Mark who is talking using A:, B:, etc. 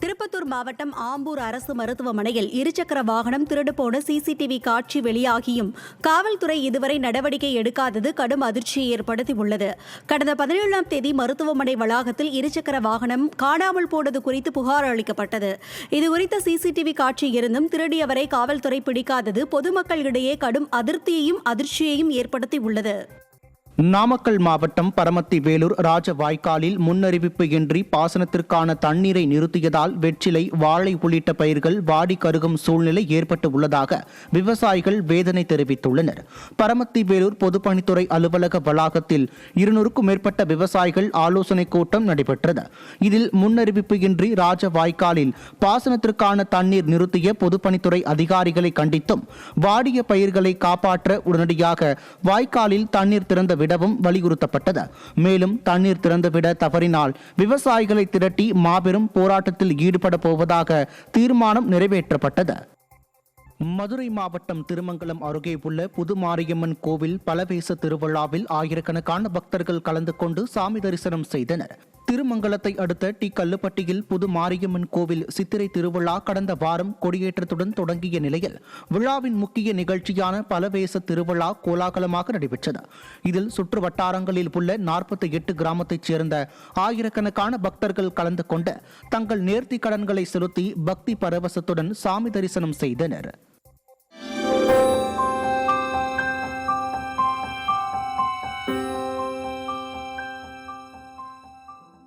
A: திருப்பத்தூர் மாவட்டம் ஆம்பூர் அரசு மருத்துவமனையில் இருசக்கர வாகனம் திருடுபோன சிசிடிவி காட்சி வெளியாகியும் காவல்துறை இதுவரை நடவடிக்கை எடுக்காதது கடும் அதிர்ச்சியை ஏற்படுத்தியுள்ளது. கடந்த 17ஆம் தேதி மருத்துவமனை வளாகத்தில் இருசக்கர வாகனம் காணாமல் போனது குறித்து புகார் அளிக்கப்பட்டது. இதுகுறித்த சிசிடிவி காட்சி இருந்தும் திருடியவரை காவல்துறை பிடிக்காதது பொதுமக்களிடையே கடும் அதிருப்தியையும் அதிர்ச்சியையும் ஏற்படுத்தியுள்ளது.
B: நாமக்கல் மாவட்டம் பரமத்தி வேலூர் ராஜ வாய்க்காலில் முன்னறிவிப்பு இன்றி பாசனத்திற்கான தண்ணீரை நிறுத்தியதால் வெற்றிலை, வாழை உள்ளிட்ட பயிர்கள் வாடி கருகும் சூழ்நிலை ஏற்பட்டு உள்ளதாக விவசாயிகள் வேதனை தெரிவித்துள்ளனர். பரமத்தி வேலூர் பொதுப்பணித்துறை அலுவலக வளாகத்தில் 200க்கும் மேற்பட்ட விவசாயிகள் ஆலோசனைக் கூட்டம் நடைபெற்றது. இதில் முன்னறிவிப்பு இன்றி ராஜ வாய்க்காலில் பாசனத்திற்கான தண்ணீர் நிறுத்திய பொதுப்பணித்துறை அதிகாரிகளை கண்டித்தும் வாடிய பயிர்களை காப்பாற்ற உடனடியாக வாய்க்காலில் தண்ணீர் திறந்த விடவும் வலியுறுத்தப்பட்டது. மேலும் தண்ணீர் திறந்துவிட தவறினால் விவசாயிகளை திரட்டி மாபெரும் போராட்டத்தில் ஈடுபட போவதாக தீர்மானம் நிறைவேற்றப்பட்டது. மதுரை மாவட்டம் திருமங்கலம் அருகே உள்ள புது மாரியம்மன் கோவில் பலவேச திருவிழாவில் ஆயிரக்கணக்கான பக்தர்கள் கலந்து கொண்டு சாமி தரிசனம் செய்தனர். திருமங்கலத்தை அடுத்த டி கல்லுப்பட்டியில் புது மாரியம்மன் கோவில் சித்திரை திருவிழா கடந்த வாரம் கொடியேற்றத்துடன் தொடங்கிய நிலையில் விழாவின் முக்கிய நிகழ்ச்சியான பலவேச திருவிழா கோலாகலமாக நடைபெற்றது. இதில் சுற்று வட்டாரங்களில் உள்ள 48 கிராமத்தைச் சேர்ந்த ஆயிரக்கணக்கான பக்தர்கள் கலந்து கொண்டு தங்கள் நேர்த்தி கடன்களை செலுத்தி பக்தி பரவசத்துடன் சாமி தரிசனம் செய்தனர்.